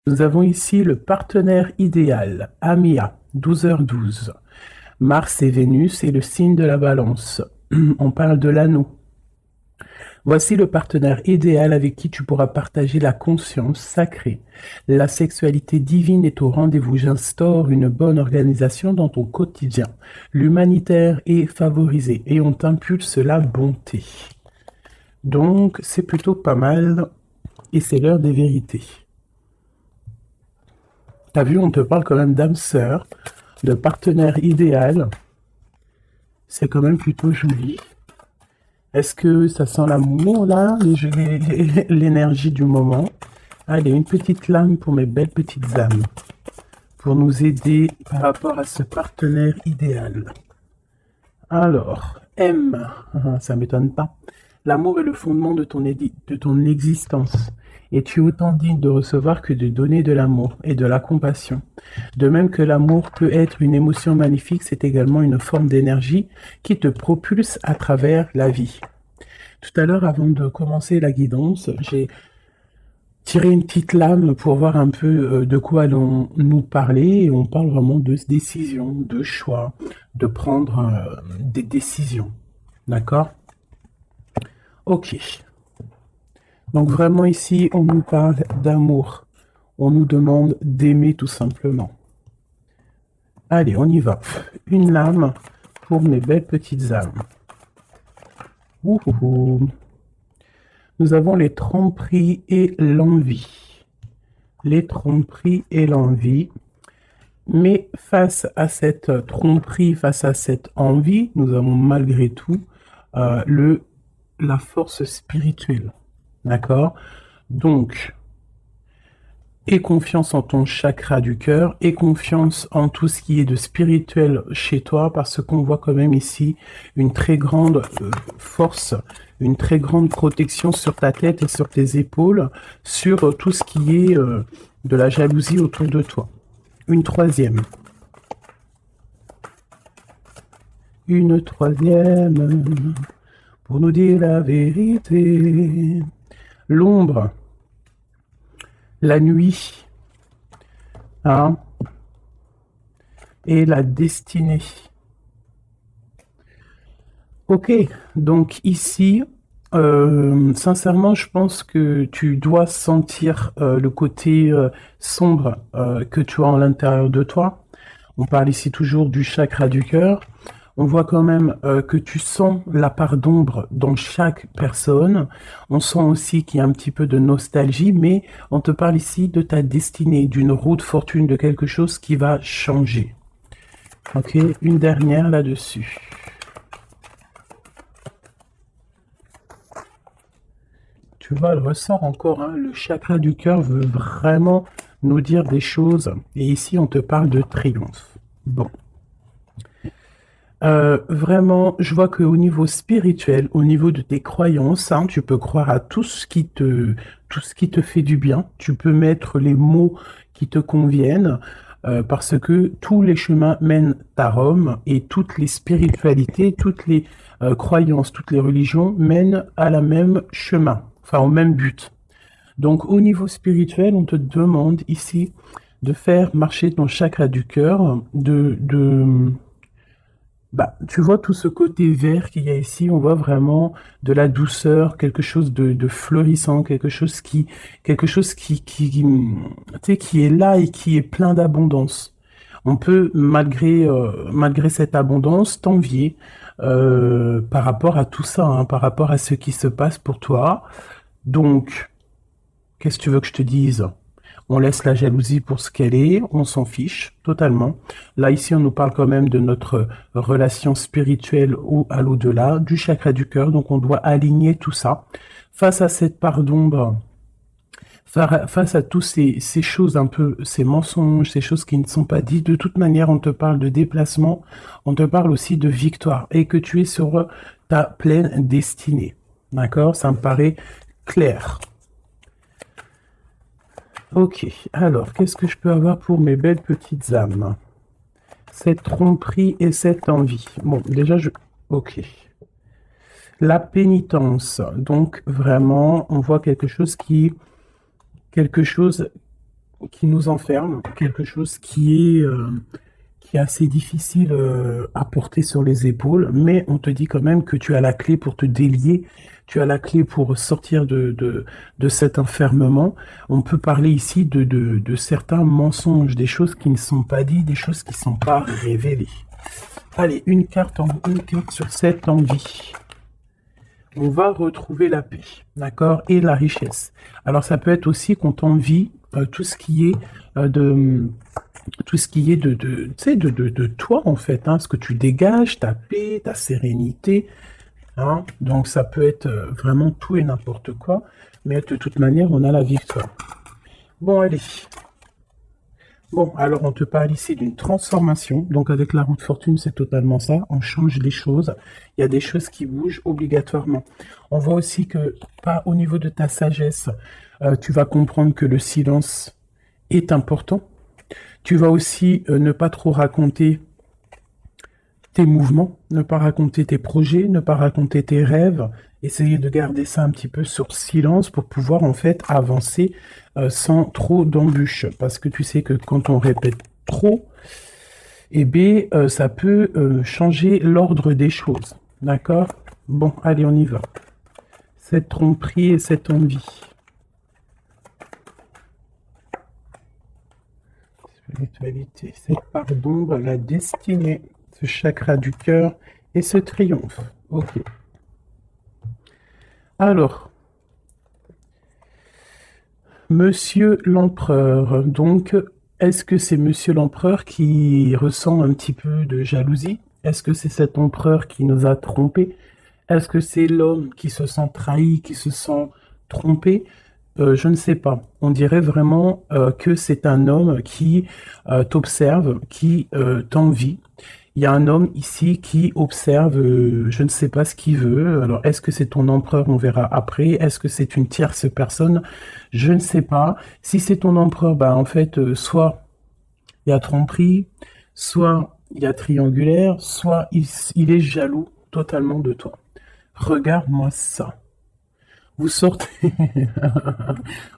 Nous avons ici le partenaire idéal, Amia, 12h12. Mars et Vénus est le signe de la balance. On parle de l'anneau. Voici le partenaire idéal avec qui tu pourras partager la conscience sacrée. La sexualité divine est au rendez-vous. J'instaure une bonne organisation dans ton quotidien. L'humanitaire est favorisé et on t'impulse la bonté. Donc, c'est plutôt pas mal et c'est l'heure des vérités. T'as vu, on te parle quand même d'âme sœur, de partenaire idéal. C'est quand même plutôt joli. Est-ce que ça sent l'amour là, l'énergie du moment? Allez, une petite lame pour mes belles petites âmes, pour nous aider par rapport à ce partenaire idéal. Alors, M, ça m'étonne pas. L'amour est le fondement de ton existence. Et tu es autant digne de recevoir que de donner de l'amour et de la compassion. De même que l'amour peut être une émotion magnifique, c'est également une forme d'énergie qui te propulse à travers la vie. Tout à l'heure, avant de commencer la guidance, j'ai tiré une petite lame pour voir un peu de quoi allons nous parler. Et on parle vraiment de décision, de choix, de prendre des décisions. D'accord? Ok. Donc vraiment ici, on nous parle d'amour. On nous demande d'aimer tout simplement. Allez, on y va. Une lame pour mes belles petites âmes. Ouh, ouh, ouh. Nous avons les tromperies et l'envie. Les tromperies et l'envie. Mais face à cette tromperie, face à cette envie, nous avons malgré tout la force spirituelle. D'accord? Donc, aie confiance en ton chakra du cœur, aie confiance en tout ce qui est de spirituel chez toi, parce qu'on voit quand même ici une très grande force, une très grande protection sur ta tête et sur tes épaules, sur tout ce qui est de la jalousie autour de toi. Une troisième. Une troisième, pour nous dire la vérité. L'ombre, la nuit, hein, et la destinée. Ok, donc ici, sincèrement, je pense que tu dois sentir le côté sombre que tu as à l'intérieur de toi. On parle ici toujours du chakra du cœur. On voit quand même que tu sens la part d'ombre dans chaque personne. On sent aussi qu'il y a un petit peu de nostalgie, mais on te parle ici de ta destinée, d'une roue de fortune, de quelque chose qui va changer. Ok, une dernière là-dessus. Tu vois, elle ressort encore, hein, le chakra du cœur veut vraiment nous dire des choses. Et ici, on te parle de triomphe. Bon. Vraiment, je vois qu'au niveau spirituel, au niveau de tes croyances, hein, tu peux croire à tout ce qui te fait du bien. Tu peux mettre les mots qui te conviennent, parce que tous les chemins mènent à Rome et toutes les spiritualités, toutes les croyances, toutes les religions mènent à la même chemin, enfin au même but. Donc, au niveau spirituel, on te demande ici de faire marcher ton chakra du cœur, bah, tu vois tout ce côté vert qu'il y a ici, on voit vraiment de la douceur, quelque chose de fleurissant, quelque chose tu sais, qui est là et qui est plein d'abondance. On peut, malgré cette abondance, t'envier par rapport à tout ça, hein, par rapport à ce qui se passe pour toi. Donc, qu'est-ce que tu veux que je te dise? On laisse la jalousie pour ce qu'elle est, on s'en fiche totalement. Là, ici, on nous parle quand même de notre relation spirituelle ou à l'au-delà, du chakra du cœur, donc on doit aligner tout ça. Face à cette part d'ombre, face à tous ces choses un peu, ces mensonges, ces choses qui ne sont pas dites, de toute manière, on te parle de déplacement, on te parle aussi de victoire et que tu es sur ta pleine destinée. D'accord? Ça me paraît clair. Ok, alors, qu'est-ce que je peux avoir pour mes belles petites âmes? Cette tromperie et cette envie. Bon, déjà, Ok. La pénitence. Donc, vraiment, on voit quelque chose qui nous enferme, quelque chose qui est assez difficile à porter sur les épaules, mais on te dit quand même que tu as la clé pour te délier, tu as la clé pour sortir de cet enfermement. On peut parler ici de certains mensonges, des choses qui ne sont pas dites, des choses qui ne sont pas révélées. Allez, une carte sur cette envie. On va retrouver la paix, d'accord, et la richesse. Alors ça peut être aussi qu'on t'envie tout ce qui est tout ce qui est tu sais, de toi en fait, hein, ce que tu dégages, ta paix, ta sérénité, hein. Donc ça peut être vraiment tout et n'importe quoi, mais de toute manière on a la victoire. Bon allez. Bon, alors on te parle ici d'une transformation. Donc avec la roue de fortune, c'est totalement ça. On change les choses. Il y a des choses qui bougent obligatoirement. On voit aussi que, pas au niveau de ta sagesse, tu vas comprendre que le silence est important. Tu vas aussi ne pas trop raconter tes mouvements, ne pas raconter tes projets, ne pas raconter tes rêves, essayer de garder ça un petit peu sur silence pour pouvoir en fait avancer sans trop d'embûches. Parce que tu sais que quand on répète trop, eh bien, ça peut changer l'ordre des choses. D'accord? Bon, allez, on y va. Cette tromperie et cette envie. Spiritualité, cette part d'ombre, la destinée, ce chakra du cœur et ce triomphe. Ok. Alors, Monsieur l'Empereur, donc, est-ce que c'est Monsieur l'Empereur qui ressent un petit peu de jalousie? Est-ce que c'est cet empereur qui nous a trompés? Est-ce que c'est l'homme qui se sent trahi, qui se sent trompé? Je ne sais pas. On dirait vraiment que c'est un homme qui t'observe, qui t'envie. Il y a un homme ici qui observe, je ne sais pas ce qu'il veut. Alors, est-ce que c'est ton empereur? On verra après. Est-ce que c'est une tierce personne? Je ne sais pas. Si c'est ton empereur, bah, en fait, soit il y a tromperie, soit il y a triangulaire, soit il est jaloux totalement de toi. Regarde-moi ça. Vous sortez,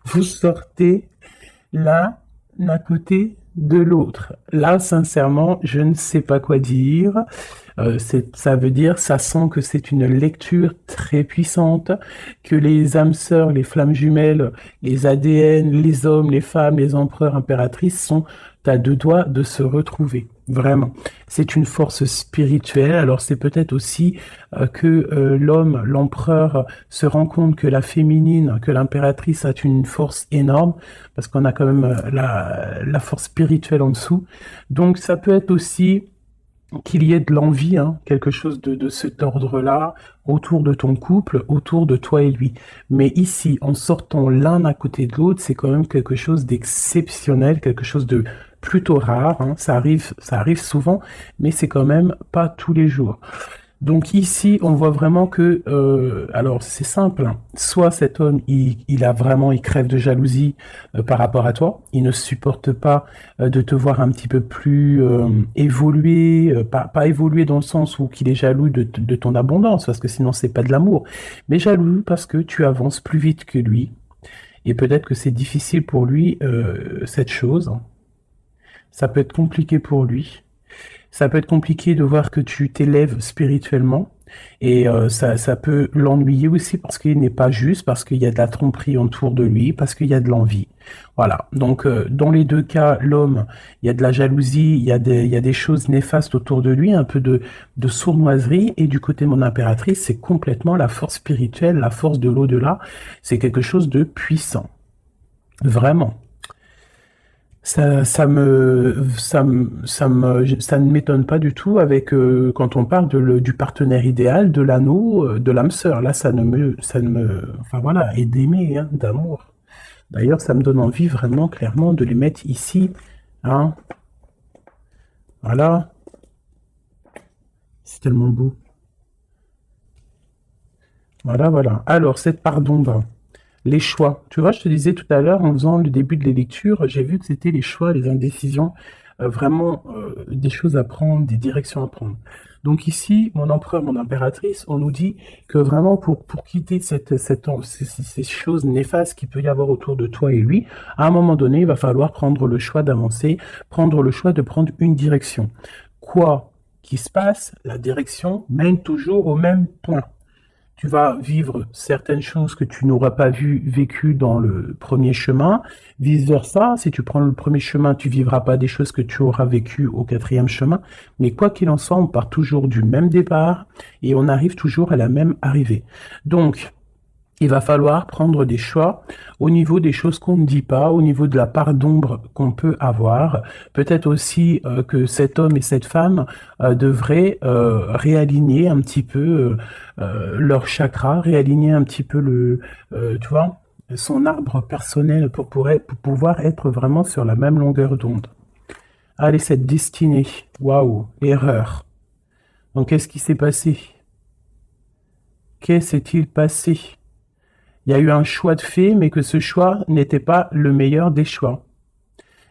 vous sortez l'un à côté de l'autre. Là, sincèrement, je ne sais pas quoi dire. Ça veut dire, ça sent que c'est une lecture très puissante, que les âmes sœurs, les flammes jumelles, les ADN, les hommes, les femmes, les empereurs, impératrices sont à deux doigts de se retrouver. Vraiment. C'est une force spirituelle. Alors c'est peut-être aussi que l'homme, l'empereur, se rend compte que la féminine, que l'impératrice a une force énorme, parce qu'on a quand même la force spirituelle en dessous. Donc ça peut être aussi qu'il y ait de l'envie, hein, quelque chose de cet ordre-là, autour de ton couple, autour de toi et lui. Mais ici, en sortant l'un à côté de l'autre, c'est quand même quelque chose d'exceptionnel, quelque chose de plutôt rare, hein. Ça arrive souvent, mais c'est quand même pas tous les jours. Donc ici, on voit vraiment que, alors c'est simple, hein. Soit cet homme, il crève de jalousie par rapport à toi, il ne supporte pas de te voir un petit peu plus évoluer, pas évoluer dans le sens où qu'il est jaloux de ton abondance, parce que sinon c'est pas de l'amour, mais jaloux parce que tu avances plus vite que lui, et peut-être que c'est difficile pour lui cette chose, ça peut être compliqué pour lui. Ça peut être compliqué de voir que tu t'élèves spirituellement et ça peut l'ennuyer aussi parce qu'il n'est pas juste, parce qu'il y a de la tromperie autour de lui, parce qu'il y a de l'envie. Voilà. Donc dans les deux cas, l'homme, il y a de la jalousie, il y a des choses néfastes autour de lui, un peu de sournoiserie, et du côté de mon impératrice, c'est complètement la force spirituelle, la force de l'au-delà. C'est quelque chose de puissant. Vraiment. Ça ne m'étonne pas du tout avec quand on parle du partenaire idéal, de l'anneau, de l'âme sœur. Là, enfin voilà, et d'aimer, hein, d'amour. D'ailleurs, ça me donne envie vraiment clairement de les mettre ici, hein. Voilà, c'est tellement beau. Voilà, voilà. Alors, cette part d'ombre. Les choix. Tu vois, je te disais tout à l'heure, en faisant le début de les lectures, j'ai vu que c'était les choix, les indécisions. vraiment des choses à prendre, des directions à prendre. Donc ici, mon empereur, mon impératrice, on nous dit que vraiment pour quitter ces choses néfastes qu'il peut y avoir autour de toi et lui, à un moment donné, il va falloir prendre le choix d'avancer, prendre le choix de prendre une direction. Quoi qu'il se passe, la direction mène toujours au même point. Tu vas vivre certaines choses que tu n'auras pas vécues dans le premier chemin. Vice-versa, si tu prends le premier chemin, tu vivras pas des choses que tu auras vécues au quatrième chemin. Mais quoi qu'il en soit, on part toujours du même départ et on arrive toujours à la même arrivée. Donc, il va falloir prendre des choix au niveau des choses qu'on ne dit pas, au niveau de la part d'ombre qu'on peut avoir. Peut-être aussi que cet homme et cette femme devraient réaligner un petit peu leur chakra, réaligner un petit peu tu vois, son arbre personnel pour pouvoir être vraiment sur la même longueur d'onde. Allez, cette destinée, waouh, erreur. Donc, qu'est-ce qui s'est passé? Qu'est-ce s'est-il passé? Il y a eu un choix de fait, mais que ce choix n'était pas le meilleur des choix.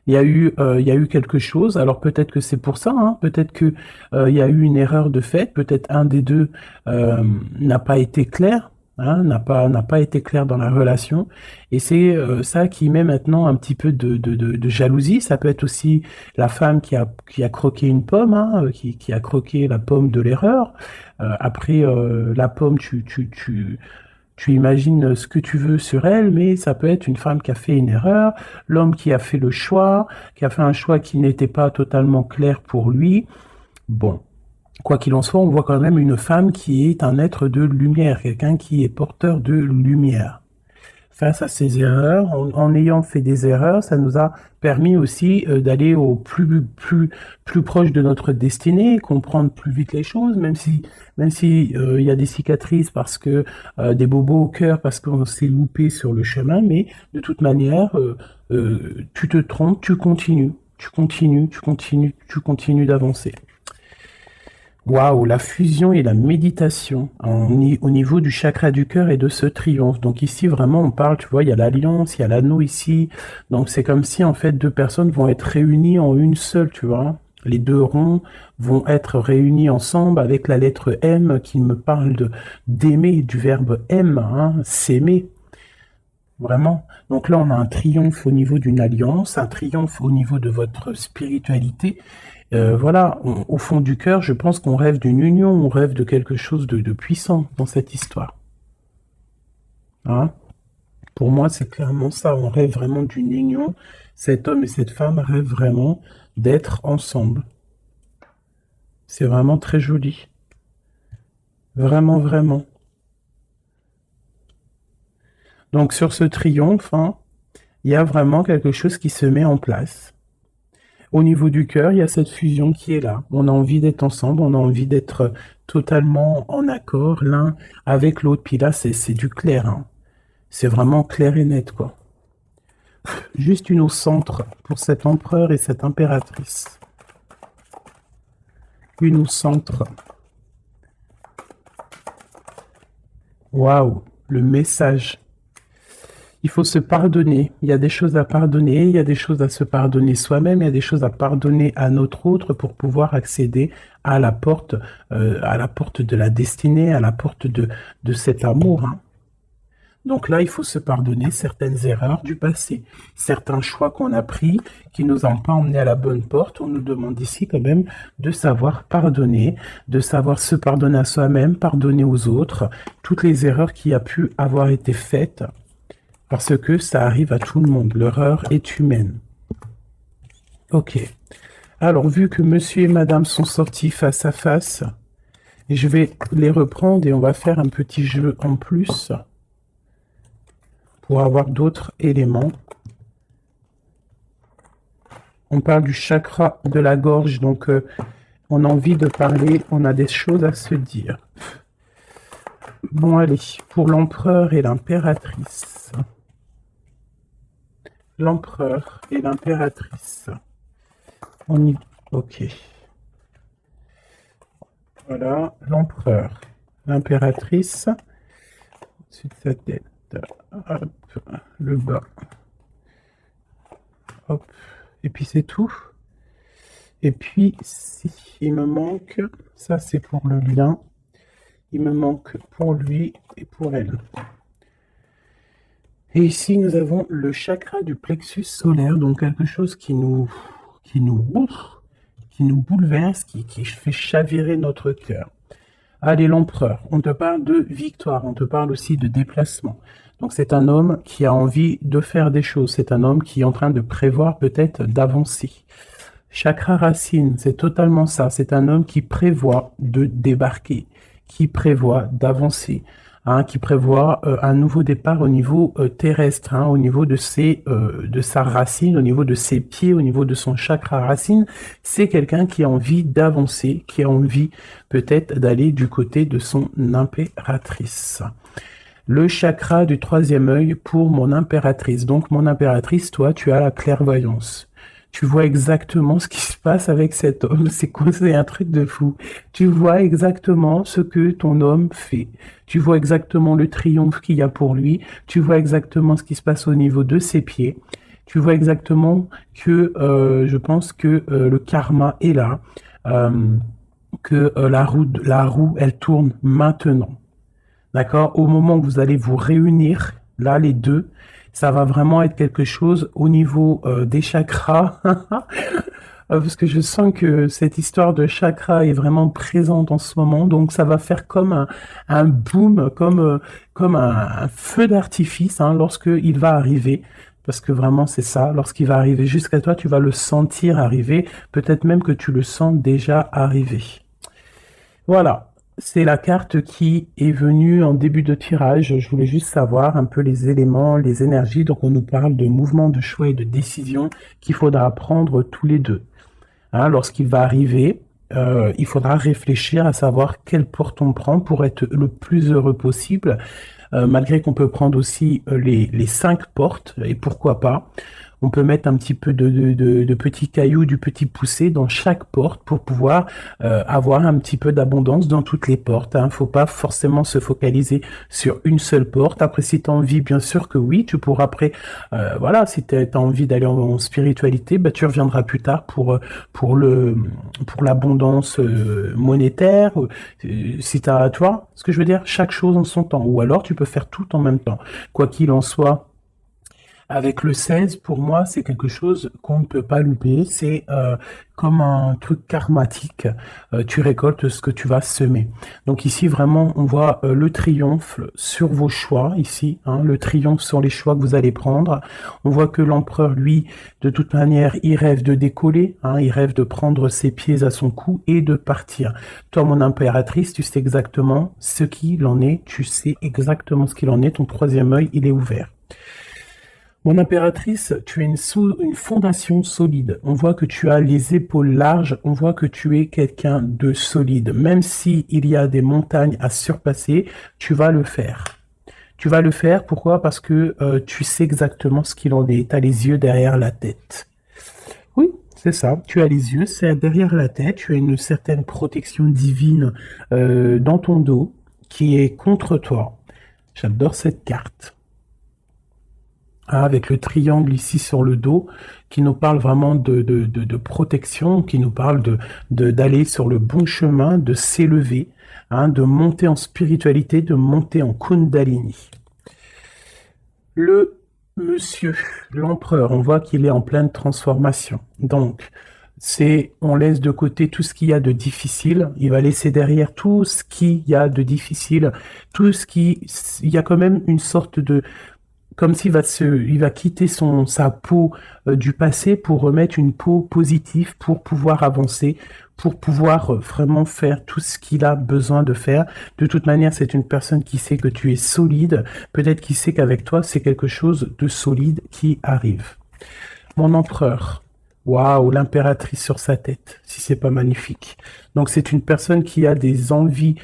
Il y a eu quelque chose. Alors peut-être que c'est pour ça, hein, peut-être que il y a eu une erreur de fait. Peut-être un des deux n'a pas été clair, hein, n'a pas été clair dans la relation. Et c'est ça qui met maintenant un petit peu de jalousie. Ça peut être aussi la femme qui a croqué une pomme, hein, qui a croqué la pomme de l'erreur. Après la pomme, tu imagines ce que tu veux sur elle, mais ça peut être une femme qui a fait une erreur, l'homme qui a fait le choix, qui a fait un choix qui n'était pas totalement clair pour lui. Bon, quoi qu'il en soit, on voit quand même une femme qui est un être de lumière, quelqu'un qui est porteur de lumière. Face à ces erreurs, en ayant fait des erreurs, ça nous a permis aussi d'aller au plus proche de notre destinée, comprendre plus vite les choses, même si il y a des cicatrices parce que des bobos au cœur parce qu'on s'est loupé sur le chemin, mais de toute manière, tu te trompes, tu continues d'avancer. Waouh, la fusion et la méditation au niveau du chakra du cœur et de ce triomphe. Donc ici, vraiment, on parle, tu vois, il y a l'alliance, il y a l'anneau ici. Donc c'est comme si, en fait, deux personnes vont être réunies en une seule, tu vois. Les deux ronds vont être réunis ensemble avec la lettre M qui me parle d'aimer, du verbe aime, hein, s'aimer. Vraiment. Donc là, on a un triomphe au niveau d'une alliance, un triomphe au niveau de votre spiritualité. Voilà, au fond du cœur, je pense qu'on rêve d'une union, on rêve de quelque chose de puissant dans cette histoire. Hein? Pour moi, c'est clairement ça. On rêve vraiment d'une union. Cet homme et cette femme rêvent vraiment d'être ensemble. C'est vraiment très joli. Vraiment, vraiment. Donc sur ce triomphe, hein, il y a vraiment quelque chose qui se met en place. Au niveau du cœur, il y a cette fusion qui est là. On a envie d'être ensemble, on a envie d'être totalement en accord l'un avec l'autre. Puis là, c'est du clair, hein. C'est vraiment clair et net, quoi. Juste une au centre pour cet empereur et cette impératrice. Une au centre. Waouh, le message. Il faut se pardonner. Il y a des choses à pardonner, il y a des choses à se pardonner soi-même, il y a des choses à pardonner à notre autre pour pouvoir accéder à la porte de la destinée, à la porte de cet amour, hein. Donc là, il faut se pardonner certaines erreurs du passé, certains choix qu'on a pris qui nous ont pas emmenés à la bonne porte. On nous demande ici quand même de savoir pardonner, de savoir se pardonner à soi-même, pardonner aux autres, toutes les erreurs qui a pu avoir été faites. Parce que ça arrive à tout le monde. L'erreur est humaine. Ok. Alors, vu que monsieur et madame sont sortis face à face, je vais les reprendre et on va faire un petit jeu en plus pour avoir d'autres éléments. On parle du chakra de la gorge, donc on a envie de parler, on a des choses à se dire. Bon, allez, pour l'empereur et l'impératrice. L'empereur et l'impératrice. On y... Ok. Voilà, l'empereur. L'impératrice. Au-dessus de sa tête. Hop, le bas. Hop. Et puis c'est tout. Et puis, si il me manque, ça c'est pour le lien, il me manque pour lui et pour elle. Et ici, nous avons le chakra du plexus solaire, donc quelque chose qui nous, ouf, qui nous bouleverse, qui fait chavirer notre cœur. Allez, l'empereur, on te parle de victoire, on te parle aussi de déplacement. Donc c'est un homme qui a envie de faire des choses, c'est un homme qui est en train de prévoir peut-être d'avancer. Chakra racine, c'est totalement ça, c'est un homme qui prévoit de débarquer, qui prévoit d'avancer, hein, qui prévoit un nouveau départ au niveau terrestre, hein, au niveau de sa racine, au niveau de ses pieds, au niveau de son chakra racine. C'est quelqu'un qui a envie d'avancer, qui a envie peut-être d'aller du côté de son impératrice. Le chakra du troisième œil pour mon impératrice. Donc mon impératrice, toi, tu as la clairvoyance. Tu vois exactement ce qui se passe avec cet homme. C'est quoi? C'est un truc de fou. Tu vois exactement ce que ton homme fait. Tu vois exactement le triomphe qu'il y a pour lui. Tu vois exactement ce qui se passe au niveau de ses pieds. Tu vois exactement que je pense que le karma est là, que la roue, elle tourne maintenant. D'accord? Au moment où vous allez vous réunir, là, les deux, ça va vraiment être quelque chose au niveau des chakras. Parce que je sens que cette histoire de chakra est vraiment présente en ce moment. Donc, ça va faire comme un boom, comme un feu d'artifice hein, lorsqu'il va arriver. Parce que vraiment, c'est ça. Lorsqu'il va arriver jusqu'à toi, tu vas le sentir arriver. Peut-être même que tu le sens déjà arriver. Voilà. C'est la carte qui est venue en début de tirage. Je voulais juste savoir un peu les éléments, les énergies. Donc, on nous parle de mouvement, de choix et de décision qu'il faudra prendre tous les deux. Hein, lorsqu'il va arriver, il faudra réfléchir à savoir quelle porte on prend pour être le plus heureux possible, malgré qu'on peut prendre aussi les 5 portes, et pourquoi pas. On peut mettre un petit peu de petits cailloux, du petit poussé dans chaque porte pour pouvoir avoir un petit peu d'abondance dans toutes les portes. Hein. Faut pas forcément se focaliser sur une seule porte. Après, si tu as envie, bien sûr que oui, tu pourras après, voilà, si tu as envie d'aller en spiritualité, bah, tu reviendras plus tard pour l'abondance monétaire. Si tu as, tu vois, ce que je veux dire, chaque chose en son temps. Ou alors, tu peux faire tout en même temps. Quoi qu'il en soit, avec le 16, pour moi, c'est quelque chose qu'on ne peut pas louper. C'est comme un truc karmatique. Tu récoltes ce que tu vas semer. Donc ici, vraiment, on voit le triomphe sur vos choix, ici. Hein, le triomphe sur les choix que vous allez prendre. On voit que l'empereur, lui, de toute manière, il rêve de décoller. Hein, il rêve de prendre ses pieds à son cou et de partir. Toi, mon impératrice, tu sais exactement ce qu'il en est. Tu sais exactement ce qu'il en est. Ton troisième œil, il est ouvert. Mon impératrice, tu as une fondation solide. On voit que tu as les épaules larges. On voit que tu es quelqu'un de solide. Même s'il y a des montagnes à surpasser, tu vas le faire. Tu vas le faire, pourquoi? Parce que tu sais exactement ce qu'il en est. Tu as les yeux derrière la tête. Oui, c'est ça. Tu as les yeux, c'est derrière la tête. Tu as une certaine protection divine dans ton dos qui est contre toi. J'adore cette carte. Avec le triangle ici sur le dos, qui nous parle vraiment de protection, qui nous parle d'aller sur le bon chemin, de s'élever, hein, de monter en spiritualité, de monter en Kundalini. Le monsieur, l'empereur, on voit qu'il est en pleine transformation. Donc, on laisse de côté tout ce qu'il y a de difficile, il va laisser derrière tout ce qu'il y a de difficile, il y a quand même une sorte de, comme s'il il va quitter sa peau du passé pour remettre une peau positive pour pouvoir avancer, pour pouvoir vraiment faire tout ce qu'il a besoin de faire. De toute manière, c'est une personne qui sait que tu es solide, peut-être qu'il sait qu'avec toi, c'est quelque chose de solide qui arrive. Mon empereur. Waouh, l'impératrice sur sa tête, si c'est pas magnifique. Donc c'est une personne qui a des envies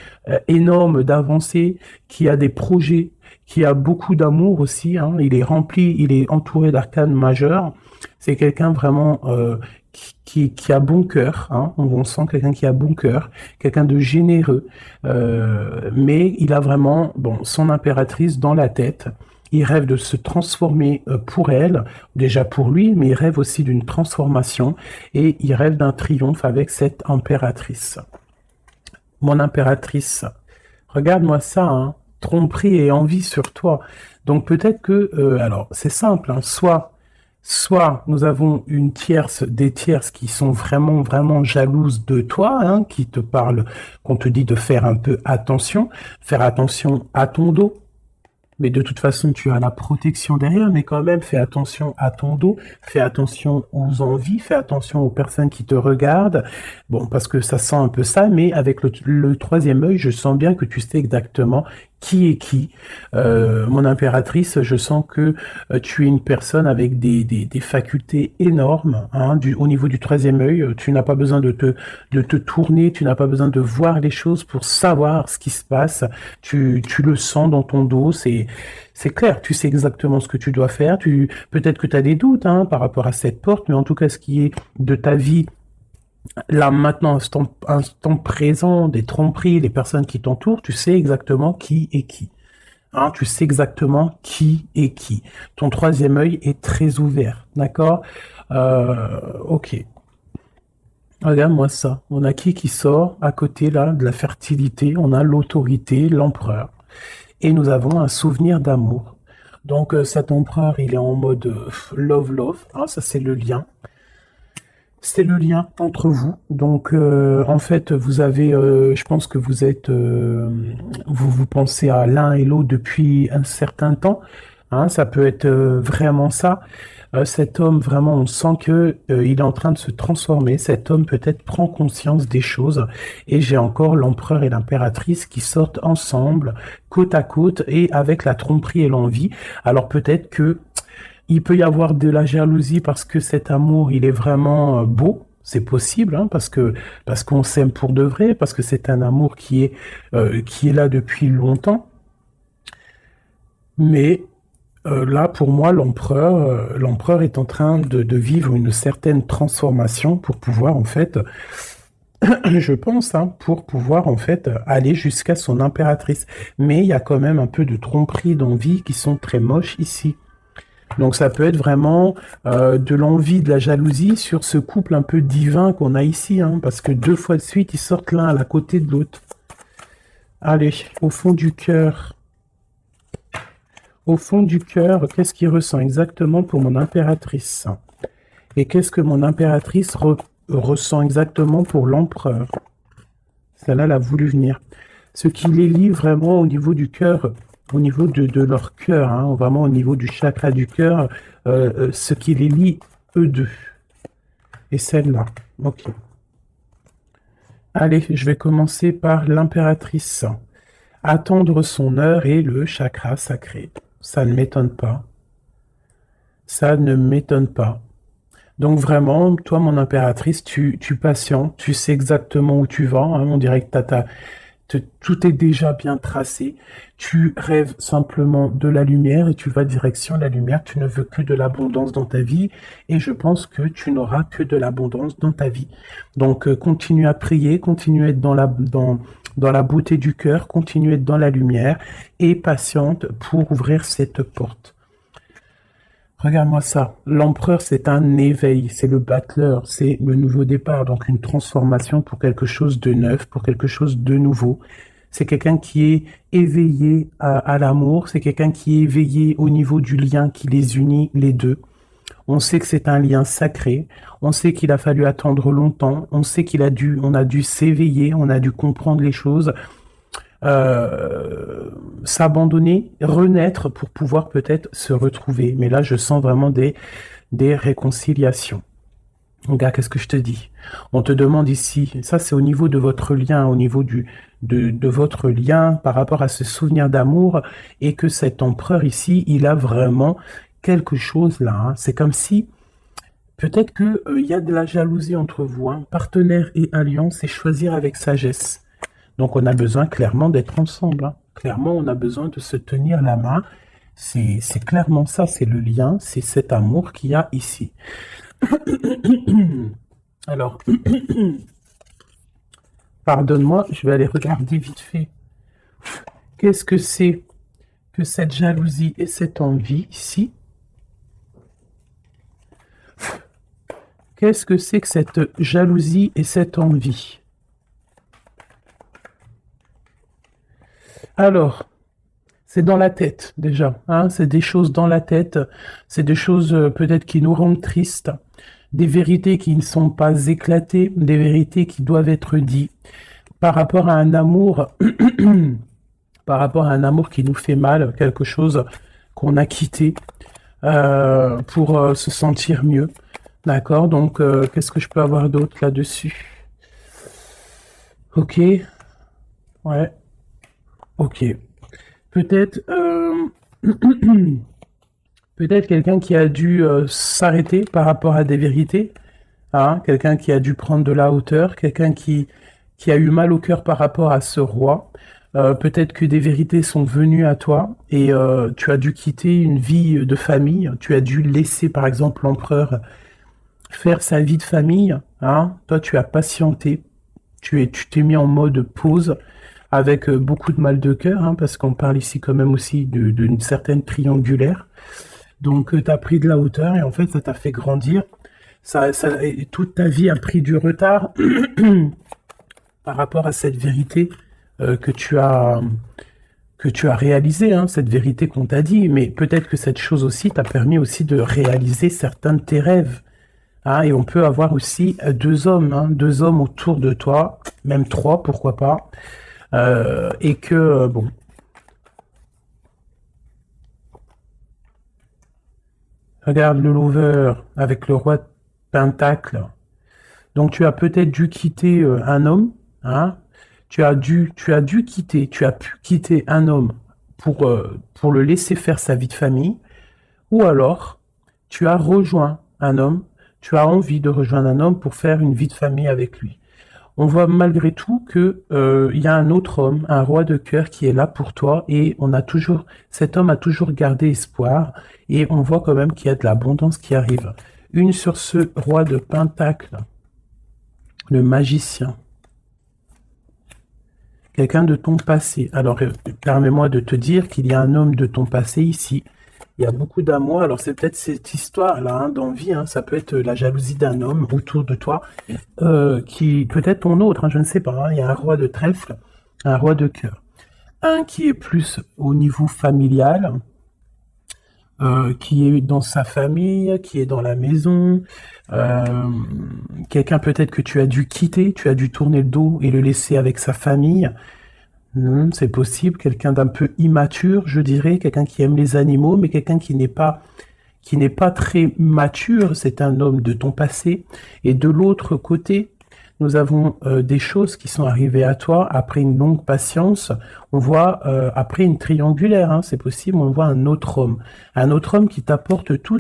énormes d'avancer, qui a des projets, qui a beaucoup d'amour aussi. Hein. Il est rempli, il est entouré d'arcanes majeurs. C'est quelqu'un vraiment qui a bon cœur. Hein. On sent quelqu'un qui a bon cœur, quelqu'un de généreux. Mais il a vraiment son impératrice dans la tête. il rêve de se transformer pour elle, déjà pour lui, mais il rêve aussi d'une transformation et il rêve d'un triomphe avec cette impératrice. Mon impératrice, regarde-moi ça, hein, tromperie et envie sur toi. Donc peut-être que, alors c'est simple, hein, soit nous avons une tierce, des tierces qui sont vraiment, vraiment jalouses de toi, hein, qui te parlent, qu'on te dit de faire un peu attention, faire attention à ton dos. Mais de toute façon, tu as la protection derrière, mais quand même, fais attention à ton dos, fais attention aux envies, fais attention aux personnes qui te regardent. Bon, parce que ça sent un peu ça, mais avec le troisième œil, je sens bien que tu sais exactement qui est qui. Mon impératrice, je sens que tu es une personne avec des facultés énormes, hein, au niveau du troisième œil. Tu n'as pas besoin de te tourner, tu n'as pas besoin de voir les choses pour savoir ce qui se passe. Tu le sens dans ton dos, c'est clair, tu sais exactement ce que tu dois faire. Peut-être que tu as des doutes, hein, par rapport à cette porte, mais en tout cas, ce qui est de ta vie, là, maintenant, instant présent, des tromperies, les personnes qui t'entourent, tu sais exactement qui est qui. Hein, tu sais exactement qui est qui. Ton troisième œil est très ouvert, d'accord? Ok. Regarde-moi ça. On a qui sort à côté, là, de la fertilité? On a l'autorité, l'empereur. Et nous avons un souvenir d'amour. Donc, cet empereur, il est en mode love, hein, ça, c'est le lien. C'est le lien entre vous. Donc, en fait, vous avez, je pense que vous êtes, vous pensez à l'un et l'autre depuis un certain temps. Hein, ça peut être vraiment ça. Cet homme, vraiment, on sent que il est en train de se transformer. Cet homme peut-être prend conscience des choses. Et j'ai encore l'empereur et l'impératrice qui sortent ensemble, côte à côte, et avec la tromperie et l'envie. Alors peut-être que il peut y avoir de la jalousie parce que cet amour, il est vraiment beau. C'est possible, hein, parce qu'on s'aime pour de vrai, parce que c'est un amour qui est là depuis longtemps. Mais là, pour moi, l'empereur est en train de vivre une certaine transformation pour pouvoir, en fait, je pense, hein, pour pouvoir, en fait, aller jusqu'à son impératrice. Mais il y a quand même un peu de tromperie, d'envie qui sont très moches ici. Donc ça peut être vraiment de l'envie, de la jalousie sur ce couple un peu divin qu'on a ici, hein, parce que 2 fois de suite, ils sortent l'un à la côté de l'autre. Allez, au fond du cœur. Au fond du cœur, qu'est-ce qu'il ressent exactement pour mon impératrice? Et qu'est-ce que mon impératrice ressent exactement pour l'empereur? Celle-là, elle a voulu venir. Ce qui les lie vraiment au niveau du cœur, au niveau de leur cœur, hein, vraiment au niveau du chakra du cœur, ce qui les lie, eux deux. Et celle-là. Ok. Allez, je vais commencer par l'impératrice. Attendre son heure et le chakra sacré. Ça ne m'étonne pas. Ça ne m'étonne pas. Donc vraiment, toi, mon impératrice, tu patientes, tu sais exactement où tu vas. Hein, on dirait que tout est déjà bien tracé. Tu rêves simplement de la lumière et tu vas direction la lumière. Tu ne veux que de l'abondance dans ta vie et je pense que tu n'auras que de l'abondance dans ta vie. Donc continue à prier, continue à être dans la beauté du cœur, continue à être dans la lumière et patiente pour ouvrir cette porte. Regarde-moi ça. L'empereur, c'est un éveil, c'est le battleur, c'est le nouveau départ, donc une transformation pour quelque chose de neuf, pour quelque chose de nouveau. C'est quelqu'un qui est éveillé à l'amour, c'est quelqu'un qui est éveillé au niveau du lien qui les unit, les deux. On sait que c'est un lien sacré, on sait qu'il a fallu attendre longtemps, on sait on a dû s'éveiller, on a dû comprendre les choses, s'abandonner, renaître pour pouvoir peut-être se retrouver. Mais là, je sens vraiment des réconciliations. Regarde, qu'est-ce que je te dis? On te demande ici, ça c'est au niveau de votre lien, au niveau de votre lien par rapport à ce souvenir d'amour, et que cet empereur ici, il a vraiment quelque chose là. Hein. C'est comme si, peut-être que il y a de la jalousie entre vous. Hein. Partenaire et alliance, c'est choisir avec sagesse. Donc on a besoin clairement d'être ensemble. Hein. Clairement, on a besoin de se tenir la main. C'est clairement ça, c'est le lien, c'est cet amour qu'il y a ici. Alors, pardonne-moi, je vais aller regarder vite fait. Qu'est-ce que c'est que cette jalousie et cette envie ici? Qu'est-ce que c'est que cette jalousie et cette envie? Alors, c'est dans la tête déjà, hein, c'est des choses dans la tête, c'est des choses peut-être qui nous rendent tristes, des vérités qui ne sont pas éclatées, des vérités qui doivent être dites par rapport à un amour, par rapport à un amour qui nous fait mal, quelque chose qu'on a quitté pour se sentir mieux. D'accord, donc qu'est-ce que je peux avoir d'autre là-dessus? Ok, ouais, ok. Peut-être peut-être quelqu'un qui a dû s'arrêter par rapport à des vérités, hein, quelqu'un qui a dû prendre de la hauteur, quelqu'un qui a eu mal au cœur par rapport à ce roi. Peut-être que des vérités sont venues à toi et tu as dû quitter une vie de famille, tu as dû laisser par exemple l'empereur faire sa vie de famille, hein. Toi tu as patienté, tu t'es mis en mode pause avec beaucoup de mal de cœur, hein, parce qu'on parle ici quand même aussi d'une certaine triangulaire. Donc tu as pris de la hauteur et en fait ça t'a fait grandir. Et toute ta vie a pris du retard par rapport à cette vérité que tu as réalisée, hein, cette vérité qu'on t'a dit. Mais peut-être que cette chose aussi t'a permis aussi de réaliser certains de tes rêves. Hein, et on peut avoir aussi deux hommes, hein, deux hommes autour de toi, même trois, pourquoi pas. Et que, bon, regarde le lover avec le roi de Pentacle. Donc tu as peut-être dû quitter un homme, hein. Tu as dû quitter, tu as pu quitter un homme pour le laisser faire sa vie de famille, ou alors tu as rejoint un homme, tu as envie de rejoindre un homme pour faire une vie de famille avec lui. On voit malgré tout que il y a un autre homme, un roi de cœur qui est là pour toi et cet homme a toujours gardé espoir et on voit quand même qu'il y a de l'abondance qui arrive. Une sur ce roi de Pentacle, le magicien. Quelqu'un de ton passé. Alors, permets-moi de te dire qu'il y a un homme de ton passé ici. Il y a beaucoup d'amour. Alors, c'est peut-être cette histoire-là, hein, d'envie. Hein, ça peut être la jalousie d'un homme autour de toi, qui peut-être ton autre, hein, je ne sais pas. Hein, il y a un roi de trèfle, un roi de cœur. Un qui est plus au niveau familial, qui est dans sa famille, qui est dans la maison. Quelqu'un peut-être que tu as dû quitter, tu as dû tourner le dos et le laisser avec sa famille. C'est possible, quelqu'un d'un peu immature, je dirais, quelqu'un qui aime les animaux, mais quelqu'un qui n'est pas très mature, c'est un homme de ton passé. Et de l'autre côté, nous avons des choses qui sont arrivées à toi après une longue patience. On voit, après une triangulaire, hein, c'est possible, on voit un autre homme qui t'apporte tout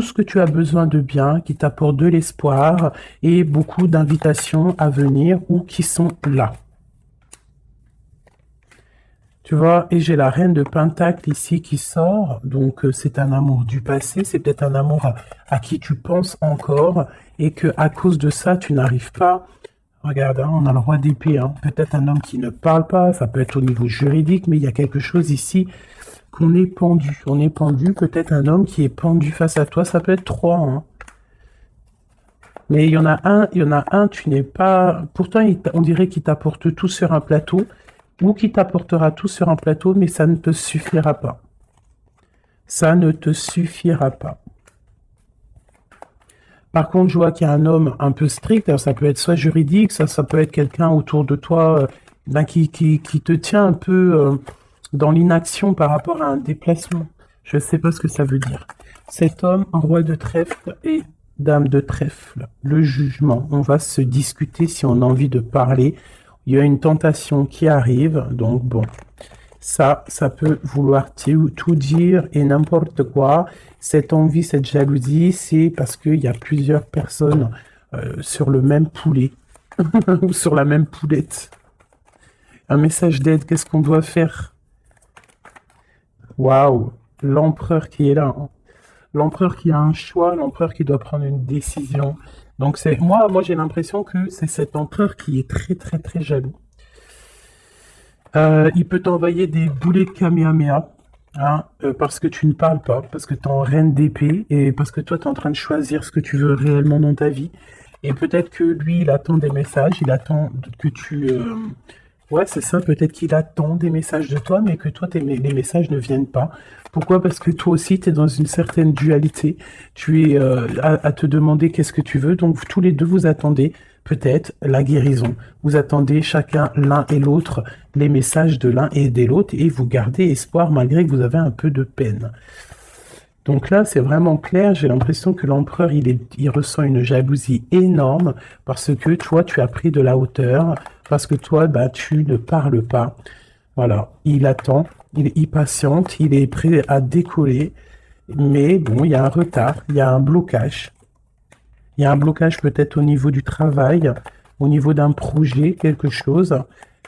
ce que tu as besoin de bien, qui t'apporte de l'espoir et beaucoup d'invitations à venir ou qui sont là. Tu vois, et j'ai la reine de Pentacle ici qui sort, donc c'est un amour du passé, c'est peut-être un amour à qui tu penses encore, et que à cause de ça, tu n'arrives pas. Regarde, hein, on a le roi d'épée, hein, peut-être un homme qui ne parle pas, ça peut être au niveau juridique, mais il y a quelque chose ici qu'on est pendu. On est pendu, peut-être un homme qui est pendu face à toi, ça peut être trois, hein. Mais il y en a un, tu n'es pas... Pourtant, on dirait qu'il t'apporte tout sur un plateau, ou qui t'apportera tout sur un plateau, mais ça ne te suffira pas. Ça ne te suffira pas. Par contre, je vois qu'il y a un homme un peu strict, alors ça peut être soit juridique, ça peut être quelqu'un autour de toi qui te tient un peu dans l'inaction par rapport à un déplacement. Je ne sais pas ce que ça veut dire. Cet homme, roi de trèfle et dame de trèfle, le jugement. On va se discuter si on a envie de parler. Il y a une tentation qui arrive, donc bon, ça peut vouloir tout dire et n'importe quoi. Cette envie, cette jalousie, c'est parce qu'il y a plusieurs personnes sur le même poulet ou sur la même poulette. Un message d'aide, qu'est-ce qu'on doit faire? Waouh, l'empereur qui est là, hein. L'empereur qui a un choix, l'empereur qui doit prendre une décision. Donc moi j'ai l'impression que c'est cet empereur qui est très très très jaloux. Il peut t'envoyer des boulets de Kamehameha, hein, parce que tu ne parles pas, parce que tu es en reine d'épée, et parce que toi, tu es en train de choisir ce que tu veux réellement dans ta vie. Et peut-être que lui, il attend des messages, il attend que tu... Ouais, c'est ça, peut-être qu'il attend des messages de toi, mais que toi, les messages ne viennent pas. Pourquoi? Parce que toi aussi, tu es dans une certaine dualité. Tu es à te demander qu'est-ce que tu veux. Donc, tous les deux, vous attendez peut-être la guérison. Vous attendez chacun, l'un et l'autre, les messages de l'un et de l'autre, et vous gardez espoir malgré que vous avez un peu de peine. Donc là, c'est vraiment clair. J'ai l'impression que l'empereur, il ressent une jalousie énorme parce que toi, tu as pris de la hauteur, parce que toi, bah, tu ne parles pas. Voilà, il attend, il est impatiente, il est prêt à décoller, mais bon, il y a un retard, il y a un blocage. Il y a un blocage peut-être au niveau du travail, au niveau d'un projet, quelque chose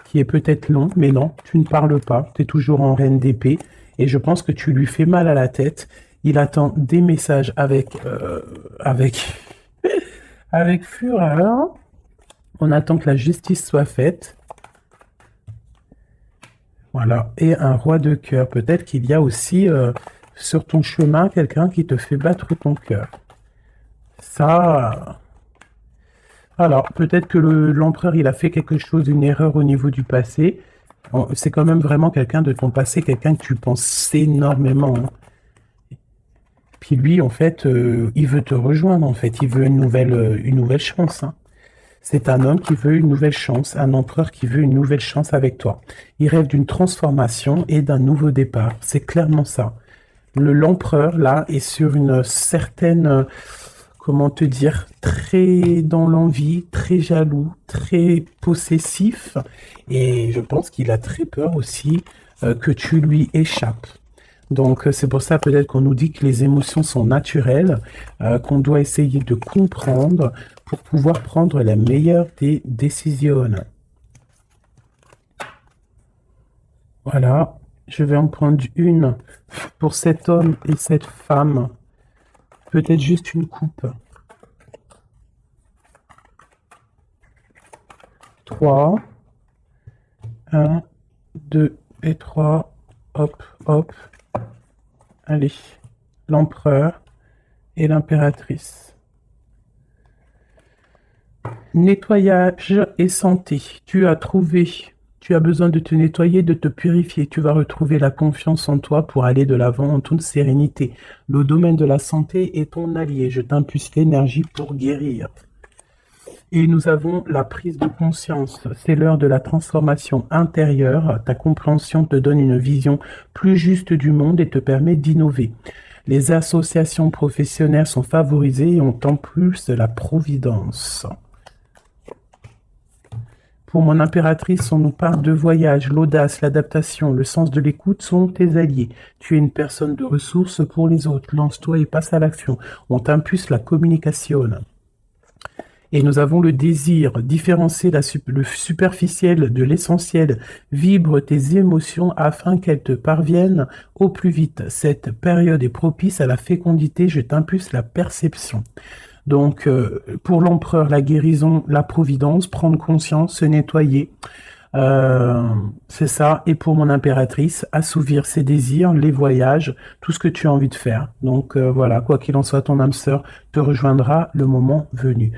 qui est peut-être long, mais non, tu ne parles pas, tu es toujours en reine d'épée, et je pense que tu lui fais mal à la tête. Il attend des messages avec fureur. On attend que la justice soit faite. Voilà. Et un roi de cœur. Peut-être qu'il y a aussi sur ton chemin quelqu'un qui te fait battre ton cœur. Ça. Alors, peut-être que l'empereur, il a fait quelque chose, une erreur au niveau du passé. C'est quand même vraiment quelqu'un de ton passé, quelqu'un que tu penses énormément, hein. Puis lui, en fait, il veut te rejoindre, en fait. Il veut une nouvelle chance, hein. C'est un homme qui veut une nouvelle chance, un empereur qui veut une nouvelle chance avec toi. Il rêve d'une transformation et d'un nouveau départ. C'est clairement ça. L'empereur, là, est sur une certaine, comment te dire, très dans l'envie, très jaloux, très possessif. Et je pense qu'il a très peur aussi que tu lui échappes. Donc c'est pour ça peut-être qu'on nous dit que les émotions sont naturelles, qu'on doit essayer de comprendre pour pouvoir prendre la meilleure des décisions. Voilà, je vais en prendre une pour cet homme et cette femme. Peut-être juste une coupe. 3, 1, 2 et 3. Hop, hop. Allez, l'empereur et l'impératrice. Nettoyage et santé. Tu as besoin de te nettoyer, de te purifier. Tu vas retrouver la confiance en toi pour aller de l'avant en toute sérénité. Le domaine de la santé est ton allié. Je t'impulse l'énergie pour guérir. Et nous avons la prise de conscience. C'est l'heure de la transformation intérieure. Ta compréhension te donne une vision plus juste du monde et te permet d'innover. Les associations professionnelles sont favorisées et ont en plus la providence. Pour mon impératrice, on nous parle de voyage, l'audace, l'adaptation, le sens de l'écoute sont tes alliés. Tu es une personne de ressources pour les autres. Lance-toi et passe à l'action. On t'impulse la communication. Et nous avons le désir, différencier le superficiel de l'essentiel. Vibre tes émotions afin qu'elles te parviennent au plus vite. Cette période est propice à la fécondité. Je t'impulse la perception. Donc, pour l'empereur, la guérison, la providence, prendre conscience, se nettoyer, c'est ça. Et pour mon impératrice, assouvir ses désirs, les voyages, tout ce que tu as envie de faire. Donc voilà, quoi qu'il en soit, ton âme sœur te rejoindra le moment venu.